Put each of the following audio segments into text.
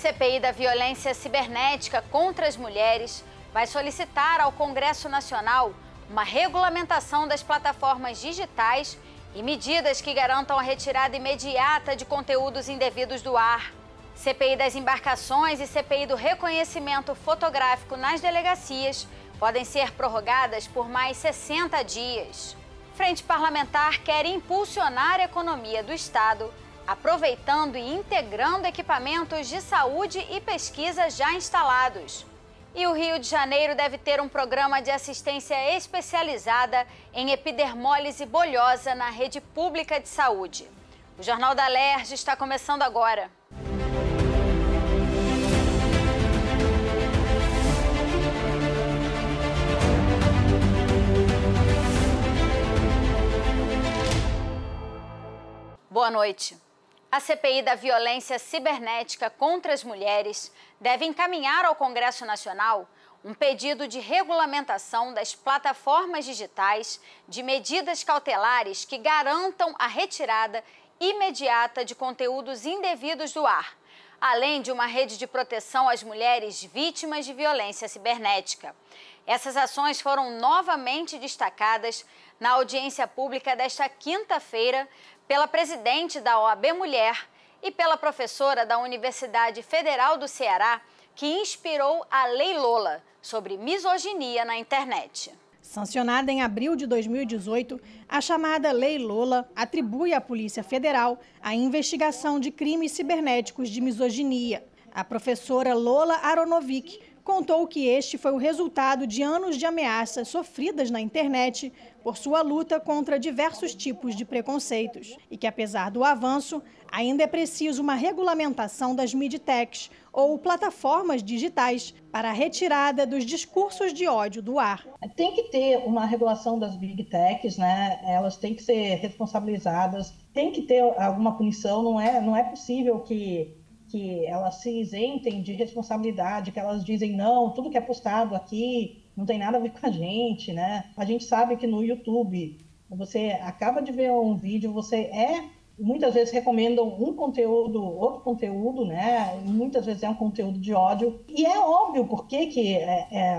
CPI da violência cibernética contra as mulheres vai solicitar ao Congresso Nacional uma regulamentação das plataformas digitais e medidas que garantam a retirada imediata de conteúdos indevidos do ar. CPI das embarcações e CPI do reconhecimento fotográfico nas delegacias podem ser prorrogadas por mais 60 dias. Frente Parlamentar quer impulsionar a economia do Estado, aproveitando e integrando equipamentos de saúde e pesquisa já instalados. E o Rio de Janeiro deve ter um programa de assistência especializada em epidermólise bolhosa na rede pública de saúde. O Jornal da Alerj está começando agora. Boa noite. A CPI da violência cibernética contra as mulheres deve encaminhar ao Congresso Nacional um pedido de regulamentação das plataformas digitais de medidas cautelares que garantam a retirada imediata de conteúdos indevidos do ar, além de uma rede de proteção às mulheres vítimas de violência cibernética. Essas ações foram novamente destacadas na audiência pública desta quinta-feira pela presidente da OAB Mulher e pela professora da Universidade Federal do Ceará, que inspirou a Lei Lola sobre misoginia na internet. Sancionada em abril de 2018, a chamada Lei Lola atribui à Polícia Federal a investigação de crimes cibernéticos de misoginia. A professora Lola Aronovic contou que este foi o resultado de anos de ameaças sofridas na internet por sua luta contra diversos tipos de preconceitos e que, apesar do avanço, ainda é preciso uma regulamentação das midtechs, ou plataformas digitais, para a retirada dos discursos de ódio do ar. Tem que ter uma regulação das big techs, né? Elas têm que ser responsabilizadas, tem que ter alguma punição, não é possível que elas se isentem de responsabilidade, que elas dizem, não, tudo que é postado aqui não tem nada a ver com a gente, né? A gente sabe que no YouTube, você acaba de ver um vídeo, muitas vezes recomendam um conteúdo, outro conteúdo, né? Muitas vezes é um conteúdo de ódio. E é óbvio por que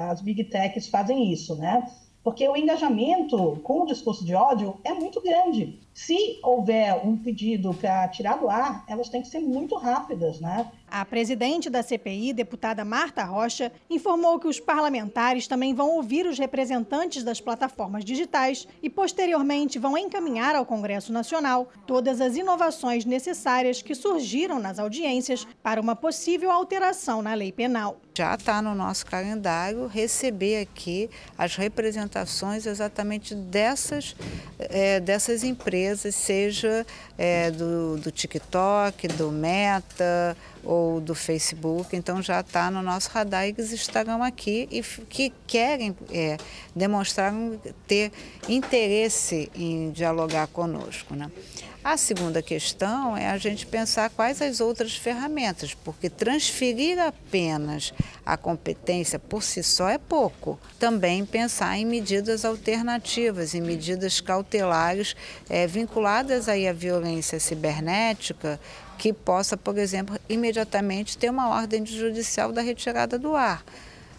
as big techs fazem isso, né? Porque o engajamento com o discurso de ódio é muito grande. Se houver um pedido para tirar do ar, elas têm que ser muito rápidas, né? A presidente da CPI, deputada Marta Rocha, informou que os parlamentares também vão ouvir os representantes das plataformas digitais e, posteriormente, vão encaminhar ao Congresso Nacional todas as inovações necessárias que surgiram nas audiências para uma possível alteração na lei penal. Já está no nosso calendário receber aqui as representações exatamente dessas empresas, seja do TikTok, do Meta ou do Facebook. Então já está no nosso radar e eles estarão aqui e que querem demonstrar ter interesse em dialogar conosco, né? A segunda questão é a gente pensar quais as outras ferramentas, porque transferir apenas a competência por si só é pouco. Também pensar em medidas alternativas, em medidas cautelares vinculadas aí à violência cibernética, que possa, por exemplo, imediatamente ter uma ordem judicial da retirada do ar,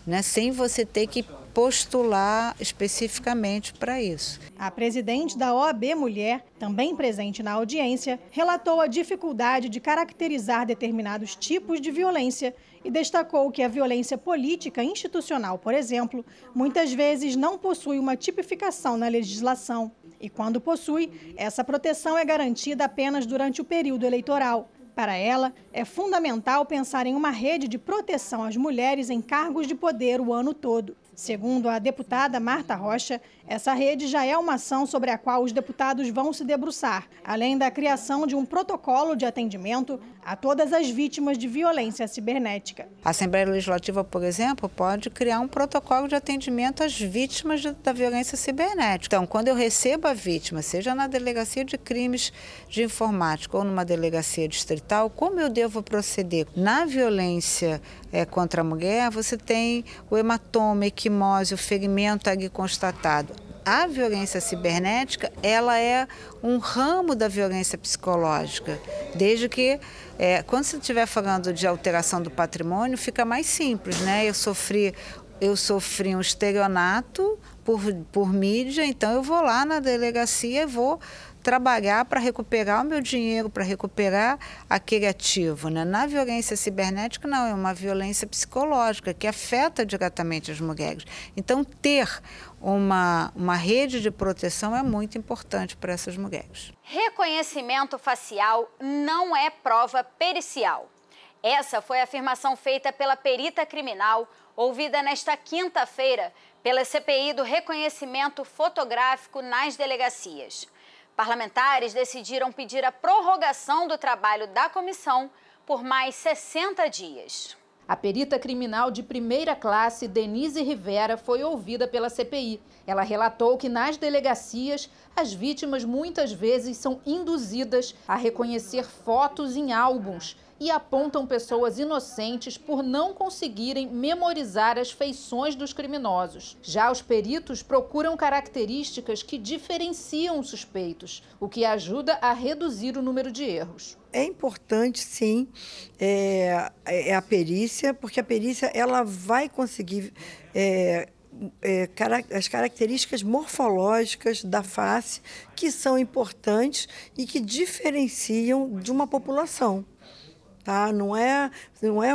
né, sem você ter que postular especificamente para isso. A presidente da OAB Mulher, também presente na audiência, relatou a dificuldade de caracterizar determinados tipos de violência e destacou que a violência política institucional, por exemplo, muitas vezes não possui uma tipificação na legislação. E quando possui, essa proteção é garantida apenas durante o período eleitoral. Para ela, é fundamental pensar em uma rede de proteção às mulheres em cargos de poder o ano todo. Segundo a deputada Marta Rocha, essa rede já é uma ação sobre a qual os deputados vão se debruçar, além da criação de um protocolo de atendimento a todas as vítimas de violência cibernética. A Assembleia Legislativa, por exemplo, pode criar um protocolo de atendimento às vítimas da violência cibernética. Então, quando eu recebo a vítima, seja na delegacia de crimes de informática ou numa delegacia distrital, como eu devo proceder? Na violência contra a mulher, você tem o hematoma, equimose, o ferimento ali constatado. a violência cibernética, ela é um ramo da violência psicológica, desde que, quando você estiver falando de alteração do patrimônio, fica mais simples, né? Eu sofri um estelionato por mídia, então eu vou lá na delegacia e vou trabalhar para recuperar o meu dinheiro, para recuperar aquele ativo, né? Na violência cibernética, não, é uma violência psicológica que afeta diretamente as mulheres. Então, ter uma rede de proteção é muito importante para essas mulheres. Reconhecimento facial não é prova pericial. Essa foi a afirmação feita pela perita criminal, ouvida nesta quinta-feira pela CPI do reconhecimento fotográfico nas delegacias. Parlamentares decidiram pedir a prorrogação do trabalho da comissão por mais 60 dias. A perita criminal de primeira classe, Denise Rivera, foi ouvida pela CPI. Ela relatou que nas delegacias, as vítimas muitas vezes são induzidas a reconhecer fotos em álbuns e apontam pessoas inocentes por não conseguirem memorizar as feições dos criminosos. Já os peritos procuram características que diferenciam os suspeitos, o que ajuda a reduzir o número de erros. É importante, sim, a perícia, porque a perícia ela vai conseguir as características morfológicas da face que são importantes e que diferenciam de uma população. Tá? Não é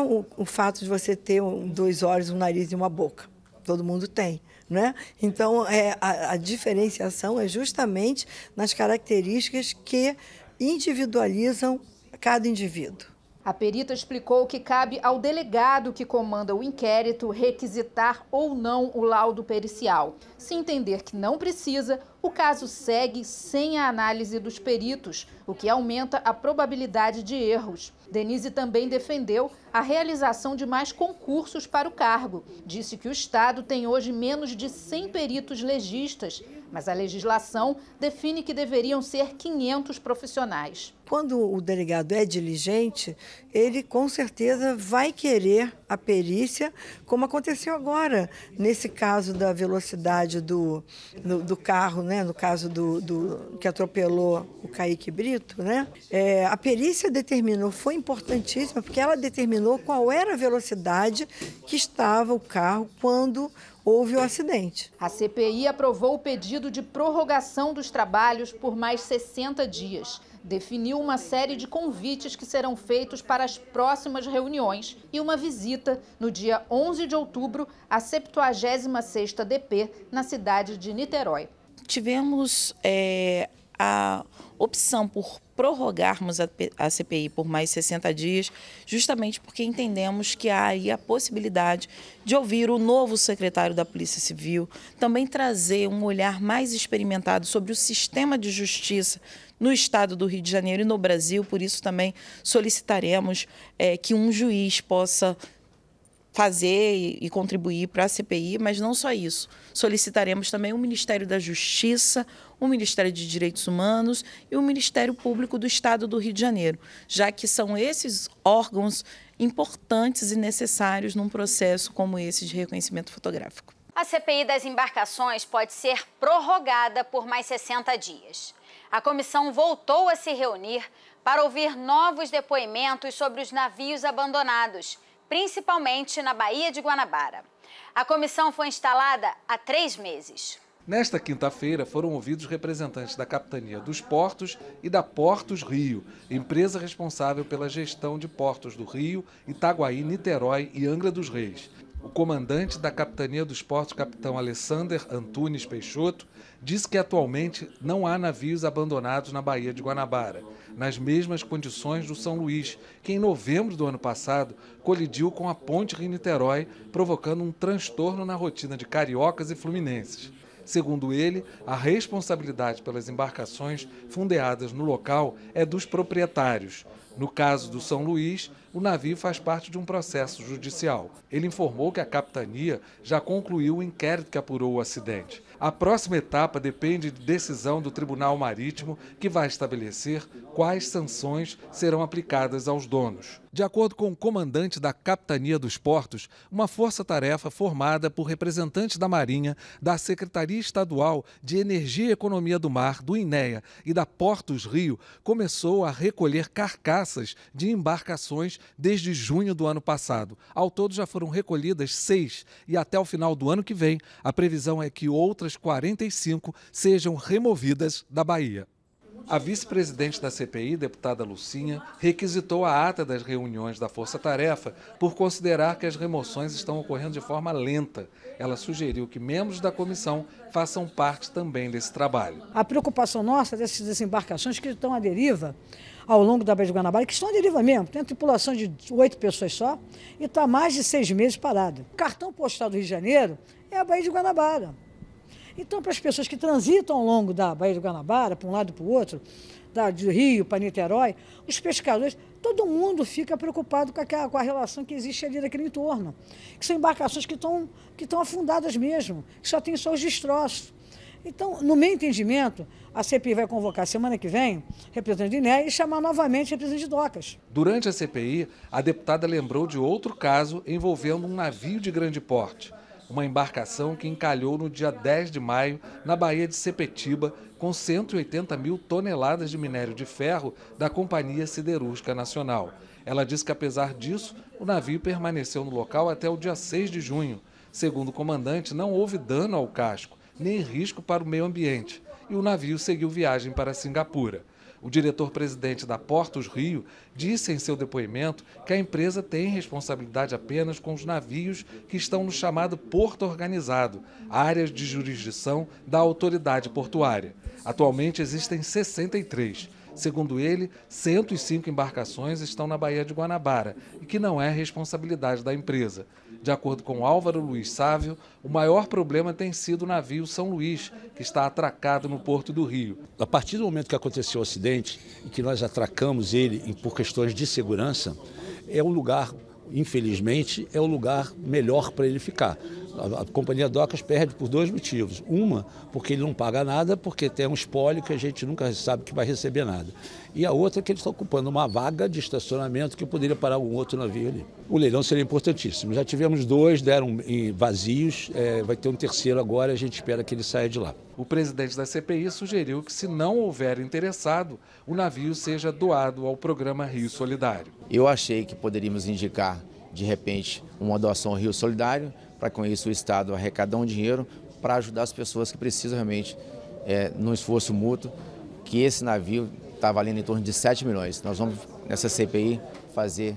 o fato de você ter 2 olhos, um nariz e uma boca. Todo mundo tem, né? Então, a diferenciação é justamente nas características que individualizam cada indivíduo. A perita explicou que cabe ao delegado que comanda o inquérito requisitar ou não o laudo pericial. Se entender que não precisa, o caso segue sem a análise dos peritos, o que aumenta a probabilidade de erros. Denise também defendeu a realização de mais concursos para o cargo. Disse que o Estado tem hoje menos de 100 peritos legistas, mas a legislação define que deveriam ser 500 profissionais. Quando o delegado é diligente, ele com certeza vai querer a perícia, como aconteceu agora, nesse caso da velocidade do carro, né? No caso que atropelou o Kaique Brito, né? A perícia determinou, foi importantíssima, porque ela determinou qual era a velocidade que estava o carro quando houve o acidente. A CPI aprovou o pedido de prorrogação dos trabalhos por mais 60 dias. Definiu uma série de convites que serão feitos para as próximas reuniões e uma visita no dia 11 de outubro à 76ª DP na cidade de Niterói. Tivemos a opção por prorrogarmos a CPI por mais 60 dias, justamente porque entendemos que há aí a possibilidade de ouvir o novo secretário da Polícia Civil, também trazer um olhar mais experimentado sobre o sistema de justiça no estado do Rio de Janeiro e no Brasil. Por isso também solicitaremos que um juiz possa fazer e contribuir para a CPI, mas não só isso. Solicitaremos também o Ministério da Justiça, o Ministério de Direitos Humanos e o Ministério Público do Estado do Rio de Janeiro, já que são esses órgãos importantes e necessários num processo como esse de reconhecimento fotográfico. A CPI das embarcações pode ser prorrogada por mais 60 dias. A comissão voltou a se reunir para ouvir novos depoimentos sobre os navios abandonados, principalmente na Baía de Guanabara. A comissão foi instalada há 3 meses. Nesta quinta-feira foram ouvidos representantes da Capitania dos Portos e da Portos Rio, empresa responsável pela gestão de portos do Rio, Itaguaí, Niterói e Angra dos Reis. O comandante da Capitania dos Portos, capitão Alessander Antunes Peixoto, disse que atualmente não há navios abandonados na Baía de Guanabara, nas mesmas condições do São Luís, que em novembro do ano passado colidiu com a ponte Rio-Niterói, provocando um transtorno na rotina de cariocas e fluminenses. Segundo ele, a responsabilidade pelas embarcações fundeadas no local é dos proprietários. No caso do São Luís, o navio faz parte de um processo judicial. Ele informou que a capitania já concluiu o inquérito que apurou o acidente. A próxima etapa depende de decisão do Tribunal Marítimo, que vai estabelecer quais sanções serão aplicadas aos donos. De acordo com o comandante da Capitania dos Portos, uma força-tarefa formada por representantes da Marinha, da Secretaria Estadual de Energia e Economia do Mar, do INEA e da Portos Rio, começou a recolher carcaças de embarcações desde junho do ano passado. Ao todo já foram recolhidas 6 e até o final do ano que vem a previsão é que outras 45 sejam removidas da Bahia. A vice-presidente da CPI, deputada Lucinha, requisitou a ata das reuniões da Força-Tarefa por considerar que as remoções estão ocorrendo de forma lenta. Ela sugeriu que membros da comissão façam parte também desse trabalho. A preocupação nossa dessas embarcações que estão à deriva ao longo da Baía de Guanabara, que estão à deriva mesmo, tem uma tripulação de 8 pessoas só e está há mais de 6 meses parada. O cartão postal do Rio de Janeiro é a Baía de Guanabara. Então, para as pessoas que transitam ao longo da Baía de Guanabara, para um lado e para o outro, de Rio para Niterói, os pescadores, todo mundo fica preocupado com a relação que existe ali naquele entorno. Que são embarcações que estão afundadas mesmo, que só tem só os destroços. Então, no meu entendimento, a CPI vai convocar semana que vem representante de INEA e chamar novamente representante de docas. Durante a CPI, a deputada lembrou de outro caso envolvendo um navio de grande porte. Uma embarcação que encalhou no dia 10 de maio na Baía de Sepetiba com 180 mil toneladas de minério de ferro da Companhia Siderúrgica Nacional. Ela disse que, apesar disso, o navio permaneceu no local até o dia 6 de junho. Segundo o comandante, não houve dano ao casco, nem risco para o meio ambiente, e o navio seguiu viagem para Singapura. O diretor-presidente da Portos Rio disse em seu depoimento que a empresa tem responsabilidade apenas com os navios que estão no chamado Porto Organizado, áreas de jurisdição da autoridade portuária. Atualmente existem 63. Segundo ele, 105 embarcações estão na Baía de Guanabara e que não é responsabilidade da empresa. De acordo com Álvaro Luiz Sávio, o maior problema tem sido o navio São Luís, que está atracado no Porto do Rio. A partir do momento que aconteceu o acidente e que nós atracamos ele por questões de segurança, é um lugar, infelizmente, é o lugar melhor para ele ficar. A Companhia Docas perde por 2 motivos. Uma, porque ele não paga nada, porque tem um espólio que a gente nunca sabe que vai receber nada. E a outra é que ele está ocupando uma vaga de estacionamento que poderia parar um outro navio ali. O leilão seria importantíssimo. Já tivemos 2, deram vazios, vai ter um terceiro agora, a gente espera que ele saia de lá. O presidente da CPI sugeriu que, se não houver interessado, o navio seja doado ao programa Rio Solidário. Eu achei que poderíamos indicar, de repente, uma doação ao Rio Solidário, para com isso o Estado arrecadar um dinheiro para ajudar as pessoas que precisam realmente, no esforço mútuo, que esse navio está valendo em torno de 7 milhões. Nós vamos, nessa CPI, fazer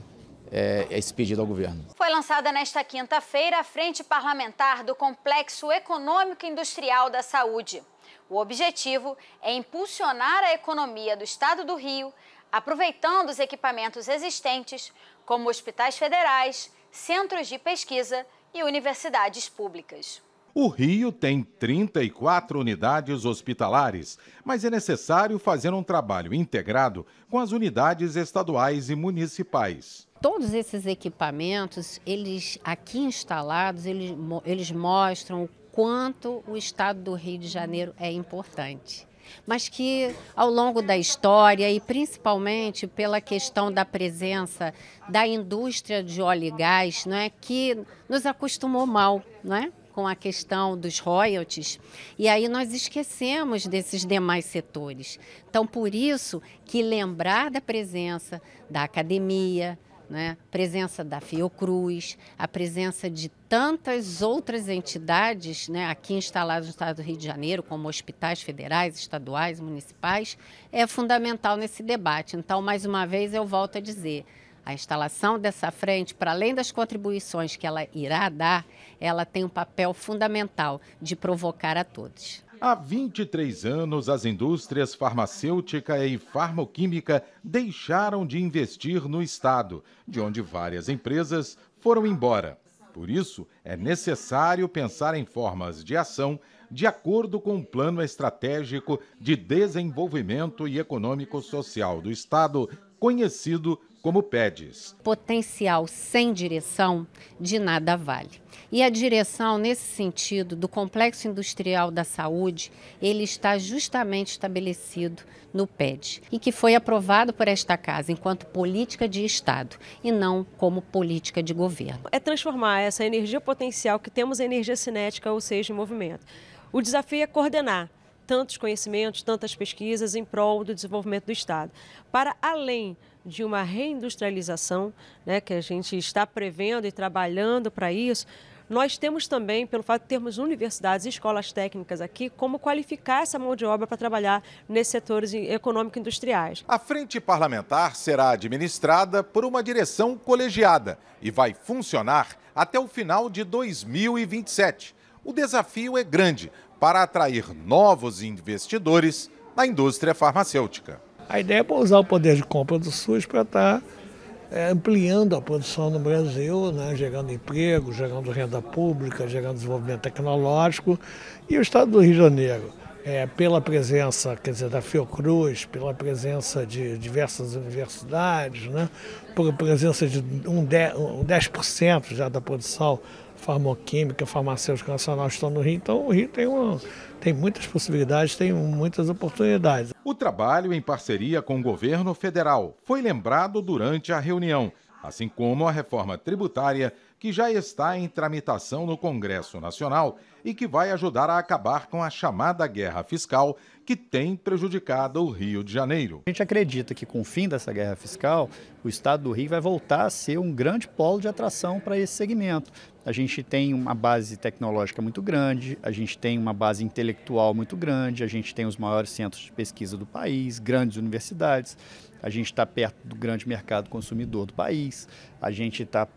esse pedido ao governo. Foi lançada nesta quinta-feira a Frente Parlamentar do Complexo Econômico e Industrial da Saúde. O objetivo é impulsionar a economia do Estado do Rio, aproveitando os equipamentos existentes, como hospitais federais, centros de pesquisa e universidades públicas. O Rio tem 34 unidades hospitalares, mas é necessário fazer um trabalho integrado com as unidades estaduais e municipais. Todos esses equipamentos, eles aqui instalados, eles mostram o quanto o estado do Rio de Janeiro é importante. Mas que ao longo da história e principalmente pela questão da presença da indústria de óleo e gás, não é, que nos acostumou mal, não é, com a questão dos royalties, e aí nós esquecemos desses demais setores. Então, por isso que lembrar da presença da academia, né, presença da Fiocruz, a presença de tantas outras entidades, né, aqui instaladas no estado do Rio de Janeiro, como hospitais federais, estaduais, municipais, é fundamental nesse debate. Então, mais uma vez, eu volto a dizer, a instalação dessa frente, para além das contribuições que ela irá dar, ela tem um papel fundamental de provocar a todos. Há 23 anos, as indústrias farmacêutica e farmoquímica deixaram de investir no estado, de onde várias empresas foram embora. Por isso, é necessário pensar em formas de ação de acordo com o Plano Estratégico de Desenvolvimento e Econômico-Social do Estado, conhecido como PEDs. Potencial sem direção de nada vale. E a direção, nesse sentido, do Complexo Industrial da Saúde, ele está justamente estabelecido no PED e que foi aprovado por esta Casa enquanto política de Estado e não como política de governo. É transformar essa energia potencial que temos em energia cinética, ou seja, em movimento. O desafio é coordenar tantos conhecimentos, tantas pesquisas em prol do desenvolvimento do Estado, para além de uma reindustrialização, né, que a gente está prevendo e trabalhando para isso. Nós temos também, pelo fato de termos universidades e escolas técnicas aqui, como qualificar essa mão de obra para trabalhar nesses setores econômico-industriais. A frente parlamentar será administrada por uma direção colegiada e vai funcionar até o final de 2027. O desafio é grande para atrair novos investidores na indústria farmacêutica. A ideia é usar o poder de compra do SUS para estar ampliando a produção no Brasil, né, gerando emprego, gerando renda pública, gerando desenvolvimento tecnológico. E o Estado do Rio de Janeiro, pela presença, quer dizer, da Fiocruz, pela presença de diversas universidades, né, pela presença de 10% já da produção farmoquímica, farmacêutica nacional estão no Rio. Então o Rio tem muitas possibilidades, tem muitas oportunidades. O trabalho em parceria com o governo federal foi lembrado durante a reunião, assim como a reforma tributária, que já está em tramitação no Congresso Nacional e que vai ajudar a acabar com a chamada guerra fiscal que tem prejudicado o Rio de Janeiro. A gente acredita que com o fim dessa guerra fiscal, o Estado do Rio vai voltar a ser um grande polo de atração para esse segmento. A gente tem uma base tecnológica muito grande, a gente tem uma base intelectual muito grande, a gente tem os maiores centros de pesquisa do país, grandes universidades, a gente está perto do grande mercado consumidor do país, a gente está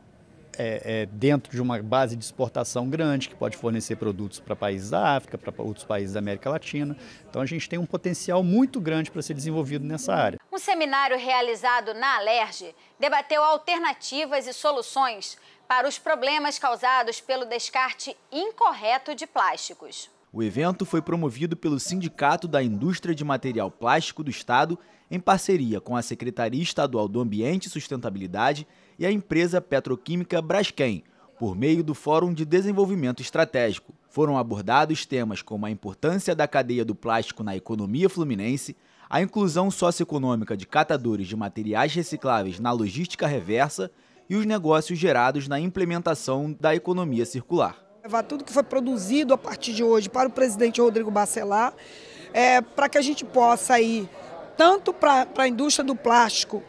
dentro de uma base de exportação grande que pode fornecer produtos para países da África, para outros países da América Latina. Então a gente tem um potencial muito grande para ser desenvolvido nessa área. Um seminário realizado na Alerj debateu alternativas e soluções para os problemas causados pelo descarte incorreto de plásticos. O evento foi promovido pelo Sindicato da Indústria de Material Plástico do Estado, em parceria com a Secretaria Estadual do Ambiente e Sustentabilidade e a empresa petroquímica Braskem, por meio do Fórum de Desenvolvimento Estratégico. Foram abordados temas como a importância da cadeia do plástico na economia fluminense, a inclusão socioeconômica de catadores de materiais recicláveis na logística reversa e os negócios gerados na implementação da economia circular. Levar tudo que foi produzido a partir de hoje para o presidente Rodrigo Bacelar, para que a gente possa ir tanto para a indústria do plástico,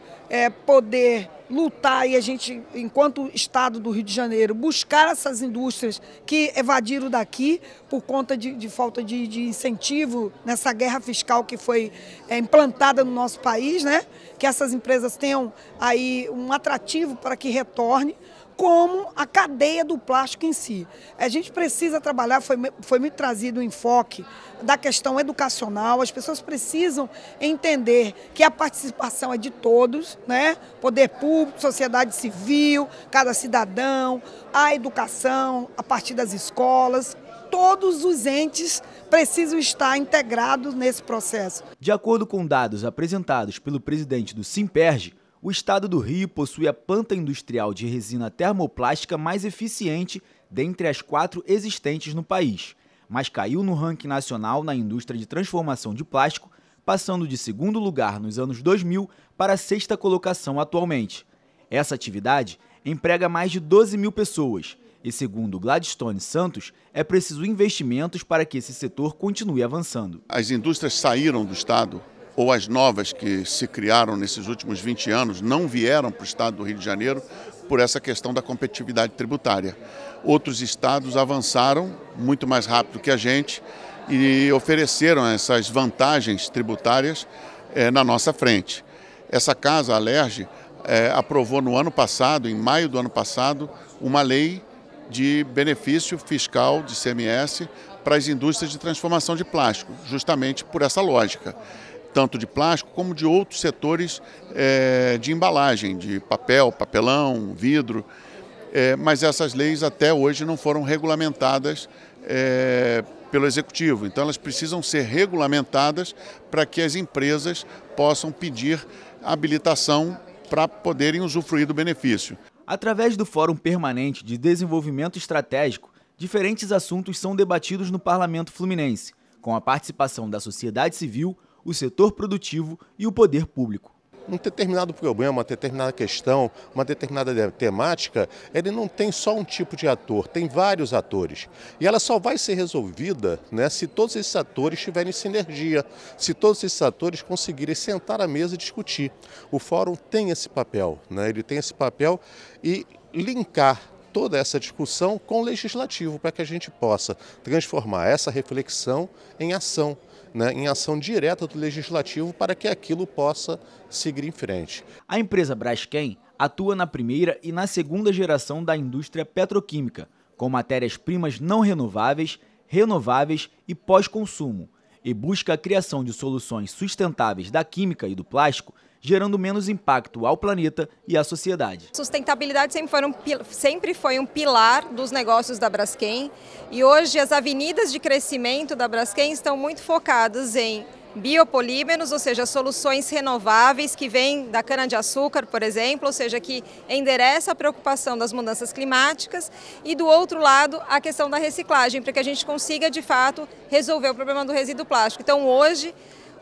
poder lutar e a gente, enquanto Estado do Rio de Janeiro, buscar essas indústrias que evadiram daqui por conta de falta de incentivo nessa guerra fiscal que foi implantada no nosso país, né? Que essas empresas tenham aí um atrativo para que retorne, como a cadeia do plástico em si. A gente precisa trabalhar, foi me trazido o enfoque da questão educacional, as pessoas precisam entender que a participação é de todos, né? Poder público, sociedade civil, cada cidadão, a educação, a partir das escolas, todos os entes precisam estar integrados nesse processo. De acordo com dados apresentados pelo presidente do Simperj, o Estado do Rio possui a planta industrial de resina termoplástica mais eficiente dentre as 4 existentes no país, mas caiu no ranking nacional na indústria de transformação de plástico, passando de 2º lugar nos anos 2000 para a 6ª colocação atualmente. Essa atividade emprega mais de 12 mil pessoas e, segundo Gladstone Santos, é preciso investimentos para que esse setor continue avançando. As indústrias saíram do Estado, ou as novas que se criaram nesses últimos 20 anos, não vieram para o Estado do Rio de Janeiro por essa questão da competitividade tributária. Outros estados avançaram muito mais rápido que a gente e ofereceram essas vantagens tributárias na nossa frente. Essa casa, a Alerj, aprovou no ano passado, em maio do ano passado, uma lei de benefício fiscal de ICMS para as indústrias de transformação de plástico, justamente por essa lógica, tanto de plástico como de outros setores de embalagem, de papel, papelão, vidro, mas essas leis até hoje não foram regulamentadas pelo Executivo. Então elas precisam ser regulamentadas para que as empresas possam pedir habilitação para poderem usufruir do benefício. Através do Fórum Permanente de Desenvolvimento Estratégico, diferentes assuntos são debatidos no Parlamento Fluminense, com a participação da sociedade civil, o setor produtivo e o poder público. Um determinado problema, uma determinada questão, uma determinada temática, ele não tem só um tipo de ator, tem vários atores. E ela só vai ser resolvida, né, se todos esses atores tiverem sinergia, se todos esses atores conseguirem sentar à mesa e discutir. O fórum tem esse papel, né, ele tem esse papel e linkar toda essa discussão com o legislativo para que a gente possa transformar essa reflexão em ação. Em ação direta do legislativo para que aquilo possa seguir em frente. A empresa Braskem atua na primeira e na segunda geração da indústria petroquímica, com matérias-primas não renováveis, renováveis e pós-consumo, e busca a criação de soluções sustentáveis da química e do plástico, gerando menos impacto ao planeta e à sociedade. Sustentabilidade sempre foi um pilar dos negócios da Braskem e hoje as avenidas de crescimento da Braskem estão muito focadas em biopolímeros, ou seja, soluções renováveis que vêm da cana-de-açúcar, por exemplo, ou seja, que endereça a preocupação das mudanças climáticas e, do outro lado, a questão da reciclagem, para que a gente consiga, de fato, resolver o problema do resíduo plástico. Então, hoje,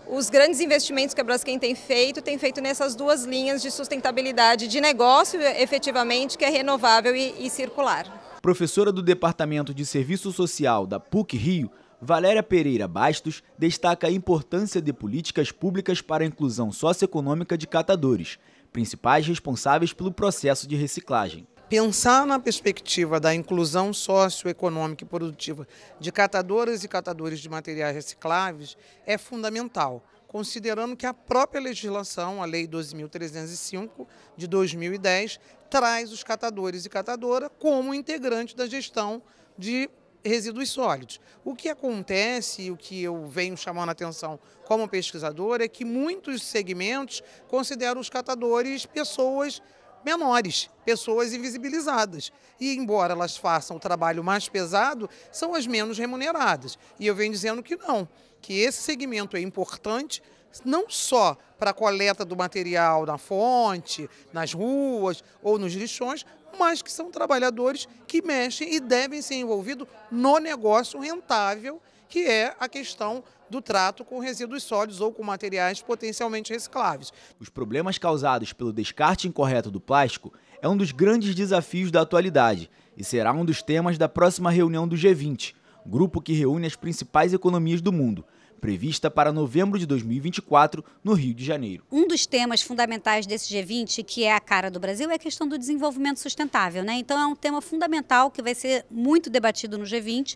os grandes investimentos que a Braskem tem feito nessas duas linhas de sustentabilidade de negócio, efetivamente, que é renovável e circular. Professora do Departamento de Serviço Social da PUC-Rio, Valéria Pereira Bastos destaca a importância de políticas públicas para a inclusão socioeconômica de catadores, principais responsáveis pelo processo de reciclagem. Pensar na perspectiva da inclusão socioeconômica e produtiva de catadoras e catadores de materiais recicláveis é fundamental, considerando que a própria legislação, a Lei 12.305 de 2010, traz os catadores e catadoras como integrante da gestão de resíduos sólidos. O que acontece, o que eu venho chamando a atenção como pesquisador, é que muitos segmentos consideram os catadores pessoas menores, pessoas invisibilizadas. E, embora elas façam o trabalho mais pesado, são as menos remuneradas. E eu venho dizendo que não, que esse segmento é importante, não só para a coleta do material na fonte, nas ruas ou nos lixões, mas que são trabalhadores que mexem e devem ser envolvidos no negócio rentável, que é a questão do trato com resíduos sólidos ou com materiais potencialmente recicláveis. Os problemas causados pelo descarte incorreto do plástico é um dos grandes desafios da atualidade e será um dos temas da próxima reunião do G20, grupo que reúne as principais economias do mundo, prevista para novembro de 2024, no Rio de Janeiro. Um dos temas fundamentais desse G20, que é a cara do Brasil, é a questão do desenvolvimento sustentável, né? Então é um tema fundamental que vai ser muito debatido no G20.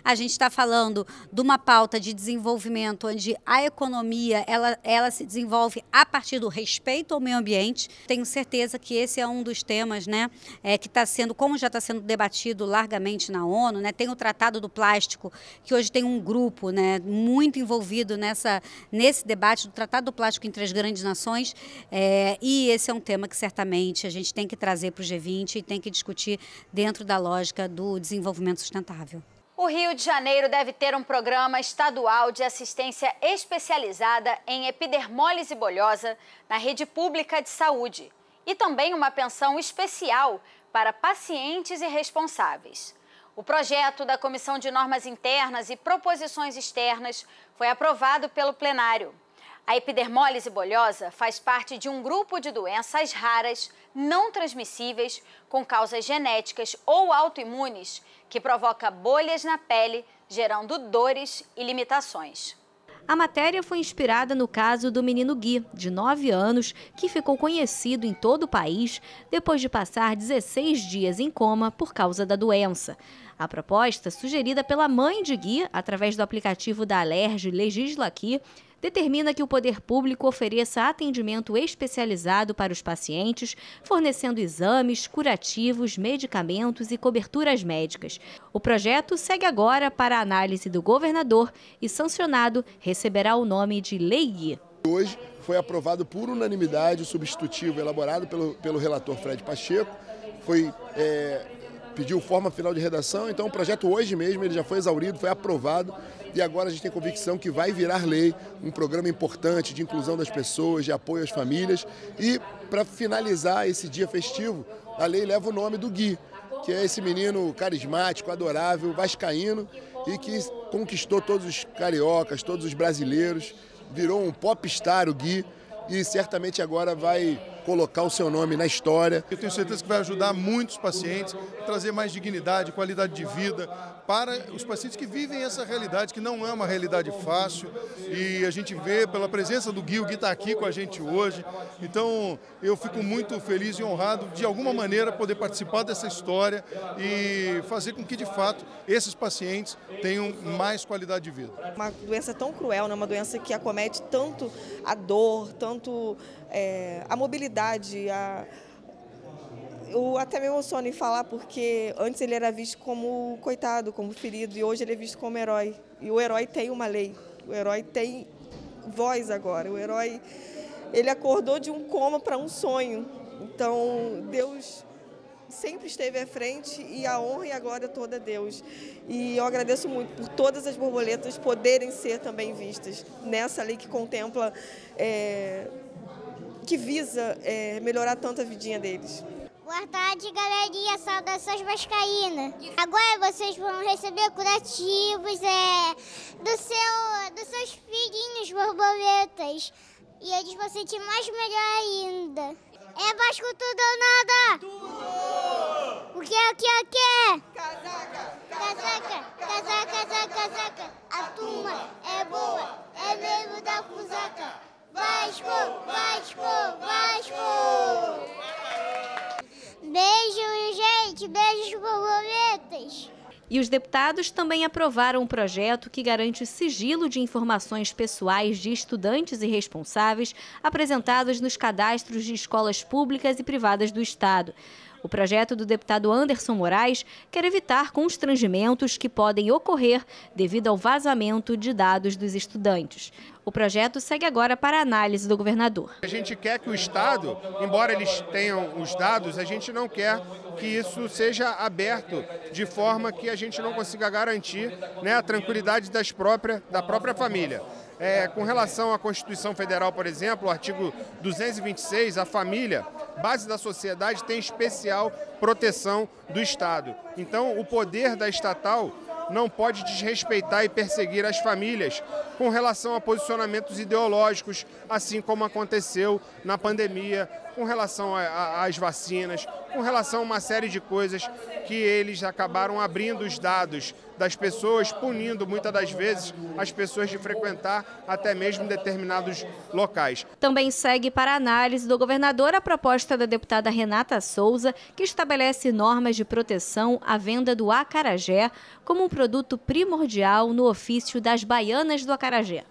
A gente está falando de uma pauta de desenvolvimento onde a economia ela se desenvolve a partir do respeito ao meio ambiente. Tenho certeza que esse é um dos temas, né, que está sendo, como já está sendo debatido largamente na ONU, né? Tem o Tratado do Plástico, que hoje tem um grupo, né, muito envolvido nesse debate do Tratado do Plástico entre as grandes nações, e esse é um tema que certamente a gente tem que trazer para o G20 e tem que discutir dentro da lógica do desenvolvimento sustentável. O Rio de Janeiro deve ter um programa estadual de assistência especializada em epidermólise bolhosa na rede pública de saúde e também uma pensão especial para pacientes irresponsáveis. O projeto da Comissão de Normas Internas e Proposições Externas foi aprovado pelo plenário. A epidermólise bolhosa faz parte de um grupo de doenças raras, não transmissíveis, com causas genéticas ou autoimunes, que provoca bolhas na pele, gerando dores e limitações. A matéria foi inspirada no caso do menino Gui, de 9 anos, que ficou conhecido em todo o país depois de passar 16 dias em coma por causa da doença. A proposta, sugerida pela mãe de Gui, através do aplicativo da Alerj Legisla Aqui, determina que o poder público ofereça atendimento especializado para os pacientes, fornecendo exames, curativos, medicamentos e coberturas médicas. O projeto segue agora para a análise do governador e, sancionado, receberá o nome de Lei Gui. Hoje foi aprovado por unanimidade o substitutivo elaborado pelo relator Fred Pacheco, pediu forma final de redação, então o projeto hoje mesmo ele já foi exaurido, foi aprovado e agora a gente tem convicção que vai virar lei, um programa importante de inclusão das pessoas, de apoio às famílias. E para finalizar esse dia festivo, a lei leva o nome do Gui, que é esse menino carismático, adorável, vascaíno e que conquistou todos os cariocas, todos os brasileiros, virou um popstar o Gui e certamente agora vai colocar o seu nome na história. Eu tenho certeza que vai ajudar muitos pacientes, trazer mais dignidade, qualidade de vida para os pacientes que vivem essa realidade, que não é uma realidade fácil. E a gente vê pela presença do Gui, o Gui está aqui com a gente hoje. Então eu fico muito feliz e honrado de alguma maneira poder participar dessa história e fazer com que de fato esses pacientes tenham mais qualidade de vida. Uma doença tão cruel, né? Uma doença que acomete tanto a dor, tanto a mobilidade, eu até me emociono em falar porque antes ele era visto como coitado, como ferido, e hoje ele é visto como herói. E o herói tem uma lei, o herói tem voz agora, o herói, ele acordou de um coma para um sonho. Então Deus sempre esteve à frente e a honra e a glória toda a Deus. E eu agradeço muito por todas as borboletas poderem ser também vistas nessa lei que contempla, que visa melhorar tanto a vidinha deles. Boa tarde, galerinha. Saudações vascaínas. Agora vocês vão receber curativos dos seus filhinhos borboletas. E eles vão sentir mais melhor ainda. É Vasco tudo ou nada? Tudo! O que? Casaca! Casaca, casaca, casaca, casaca. A turma é boa, é mesmo da fusaca. Vasco, Vasco, Vasco! Beijo, gente! Beijos, borboletas! E os deputados também aprovaram um projeto que garante o sigilo de informações pessoais de estudantes e responsáveis apresentados nos cadastros de escolas públicas e privadas do Estado. O projeto do deputado Anderson Moraes quer evitar constrangimentos que podem ocorrer devido ao vazamento de dados dos estudantes. O projeto segue agora para a análise do governador. A gente quer que o Estado, embora eles tenham os dados, a gente não quer que isso seja aberto de forma que a gente não consiga garantir, né, a tranquilidade da própria família. Com relação à Constituição Federal, por exemplo, o artigo 226, a família, base da sociedade, tem especial proteção do Estado. Então, o poder da estatal não pode desrespeitar e perseguir as famílias com relação a posicionamentos ideológicos, assim como aconteceu na pandemia, com relação às vacinas, com relação a uma série de coisas que eles acabaram abrindo os dados das pessoas, punindo muitas das vezes as pessoas de frequentar até mesmo determinados locais. Também segue para a análise do governador a proposta da deputada Renata Souza, que estabelece normas de proteção à venda do acarajé como um produto primordial no ofício das baianas do acarajé.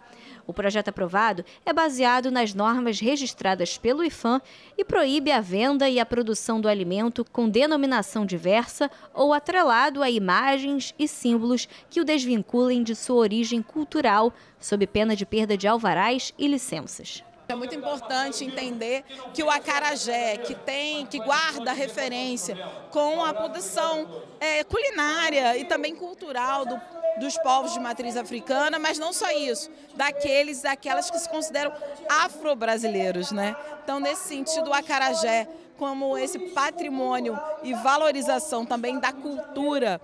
O projeto aprovado é baseado nas normas registradas pelo IFAM e proíbe a venda e a produção do alimento com denominação diversa ou atrelado a imagens e símbolos que o desvinculem de sua origem cultural, sob pena de perda de alvarás e licenças. É muito importante entender que o acarajé, que guarda referência com a produção culinária e também cultural dos povos de matriz africana, mas não só isso, daquelas que se consideram afro-brasileiros, né? Então, nesse sentido, o acarajé, como esse patrimônio e valorização também da cultura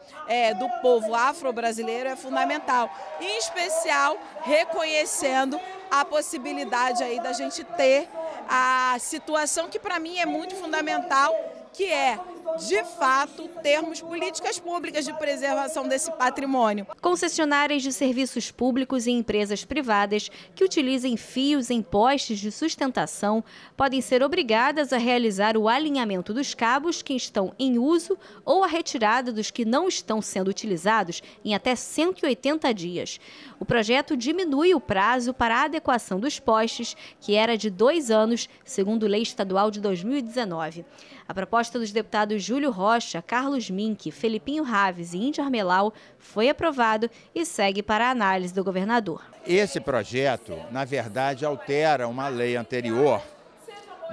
do povo afro-brasileiro, é fundamental. Em especial, reconhecendo a possibilidade aí da gente ter a situação que para mim é muito fundamental, que é, de fato, termos políticas públicas de preservação desse patrimônio. Concessionárias de serviços públicos e empresas privadas que utilizem fios em postes de sustentação podem ser obrigadas a realizar o alinhamento dos cabos que estão em uso ou a retirada dos que não estão sendo utilizados em até 180 dias. O projeto diminui o prazo para a adequação dos postes, que era de 2 anos, segundo Lei Estadual de 2019. A proposta dos deputados Júlio Rocha, Carlos Mink, Felipinho Raves e Índia Armelau foi aprovado e segue para a análise do governador. Esse projeto, na verdade, altera uma lei anterior,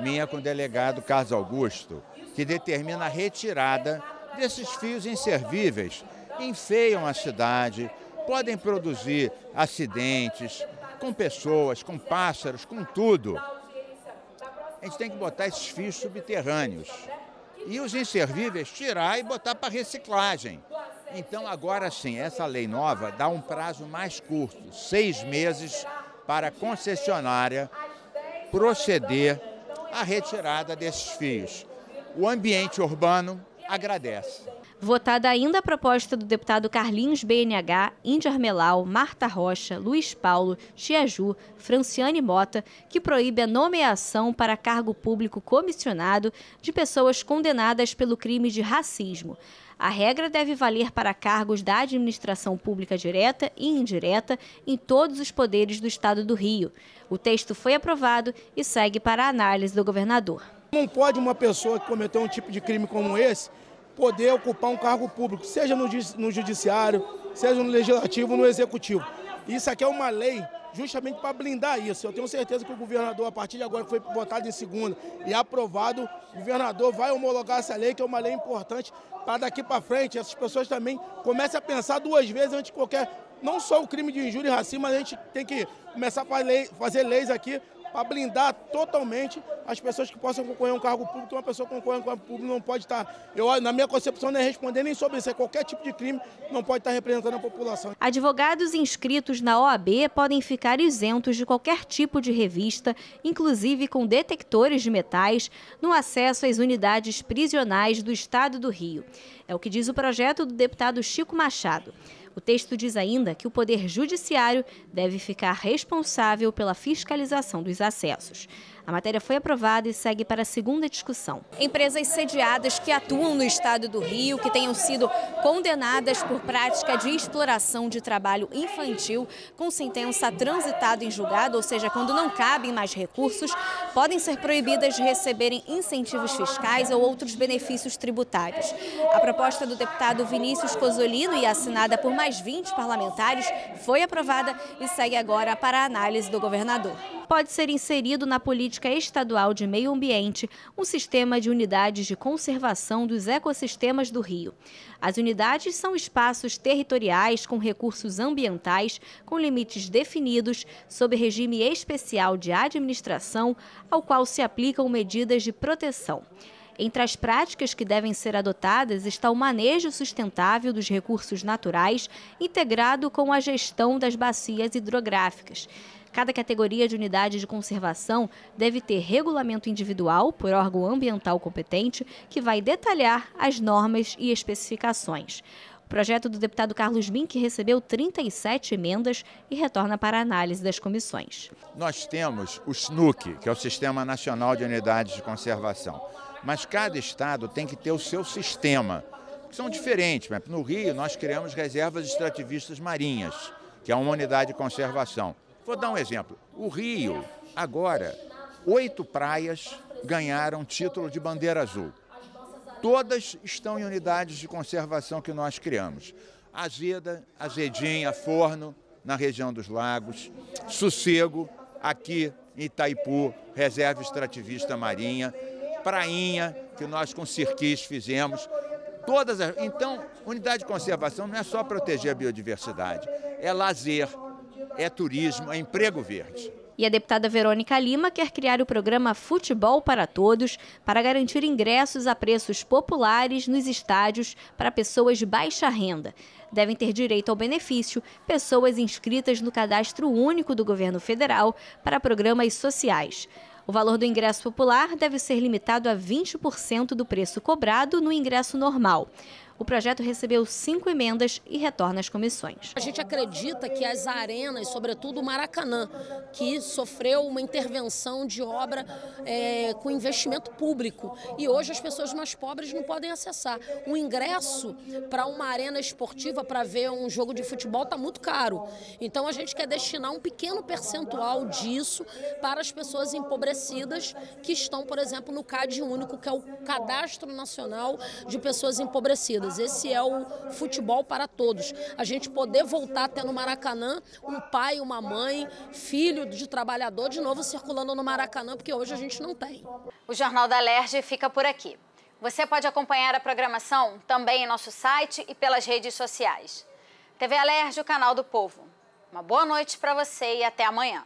minha com o delegado Carlos Augusto, que determina a retirada desses fios inservíveis, enfeiam a cidade, podem produzir acidentes com pessoas, com pássaros, com tudo. A gente tem que botar esses fios subterrâneos. E os inservíveis tirar e botar para reciclagem. Então, agora sim, essa lei nova dá um prazo mais curto, 6 meses, para a concessionária proceder à retirada desses fios. O ambiente urbano agradece. Votada ainda a proposta do deputado Carlinhos BNH, Índia Armelau, Marta Rocha, Luiz Paulo, Chiaju, Franciane Mota, que proíbe a nomeação para cargo público comissionado de pessoas condenadas pelo crime de racismo. A regra deve valer para cargos da administração pública direta e indireta em todos os poderes do Estado do Rio. O texto foi aprovado e segue para a análise do governador. Não pode uma pessoa que cometeu um tipo de crime como esse poder ocupar um cargo público, seja no judiciário, seja no legislativo, no executivo. Isso aqui é uma lei justamente para blindar isso. Eu tenho certeza que o governador, a partir de agora, que foi votado em segunda e aprovado, o governador vai homologar essa lei, que é uma lei importante, para daqui para frente essas pessoas também comecem a pensar 2 vezes antes de qualquer, não só o crime de injúria e racismo, mas a gente tem que começar a fazer leis aqui para blindar totalmente as pessoas que possam concorrer a um cargo público. Uma pessoa que concorre a um cargo público não pode estar, na minha concepção, não é responder nem sobre isso. Qualquer tipo de crime não pode estar representando a população. Advogados inscritos na OAB podem ficar isentos de qualquer tipo de revista, inclusive com detectores de metais, no acesso às unidades prisionais do Estado do Rio. É o que diz o projeto do deputado Chico Machado. O texto diz ainda que o Poder Judiciário deve ficar responsável pela fiscalização dos acessos. A matéria foi aprovada e segue para a segunda discussão. Empresas sediadas que atuam no Estado do Rio, que tenham sido condenadas por prática de exploração de trabalho infantil com sentença transitada em julgado, ou seja, quando não cabem mais recursos, podem ser proibidas de receberem incentivos fiscais ou outros benefícios tributários. A proposta do deputado Vinícius Cozzolino e assinada por mais 20 parlamentares foi aprovada e segue agora para a análise do governador. Pode ser inserido na política estadual de meio ambiente um sistema de unidades de conservação dos ecossistemas do Rio. As unidades são espaços territoriais com recursos ambientais, com limites definidos, sob regime especial de administração, ao qual se aplicam medidas de proteção. Entre as práticas que devem ser adotadas está o manejo sustentável dos recursos naturais, integrado com a gestão das bacias hidrográficas. Cada categoria de unidade de conservação deve ter regulamento individual por órgão ambiental competente, que vai detalhar as normas e especificações. O projeto do deputado Carlos Mink recebeu 37 emendas e retorna para a análise das comissões. Nós temos o SNUC, que é o Sistema Nacional de Unidades de Conservação, mas cada estado tem que ter o seu sistema, que são diferentes. No Rio, nós criamos reservas extrativistas marinhas, que é uma unidade de conservação. Vou dar um exemplo. O Rio, agora, 8 praias ganharam título de bandeira azul. Todas estão em unidades de conservação que nós criamos. Azeda, Azedinha, Forno, na região dos lagos. Sossego, aqui em Itaipu, reserva extrativista marinha. Prainha, que nós com Sirquis fizemos. Então, unidade de conservação não é só proteger a biodiversidade, é lazer, é turismo, é emprego verde. E a deputada Verônica Lima quer criar o programa Futebol para Todos para garantir ingressos a preços populares nos estádios para pessoas de baixa renda. Devem ter direito ao benefício pessoas inscritas no Cadastro Único do Governo Federal para programas sociais. O valor do ingresso popular deve ser limitado a 20% do preço cobrado no ingresso normal. O projeto recebeu 5 emendas e retorna às comissões. A gente acredita que as arenas, sobretudo o Maracanã, que sofreu uma intervenção de obra com investimento público, e hoje as pessoas mais pobres não podem acessar. O ingresso para uma arena esportiva para ver um jogo de futebol está muito caro. Então a gente quer destinar um pequeno percentual disso para as pessoas empobrecidas que estão, por exemplo, no CAD único, que é o Cadastro Nacional de Pessoas Empobrecidas. Esse é o futebol para todos. A gente poder voltar até no Maracanã, um pai, uma mãe, filho de trabalhador de novo circulando no Maracanã, porque hoje a gente não tem. O Jornal da Alerj fica por aqui. Você pode acompanhar a programação também em nosso site e pelas redes sociais. TV Alerj, o canal do povo. Uma boa noite para você e até amanhã.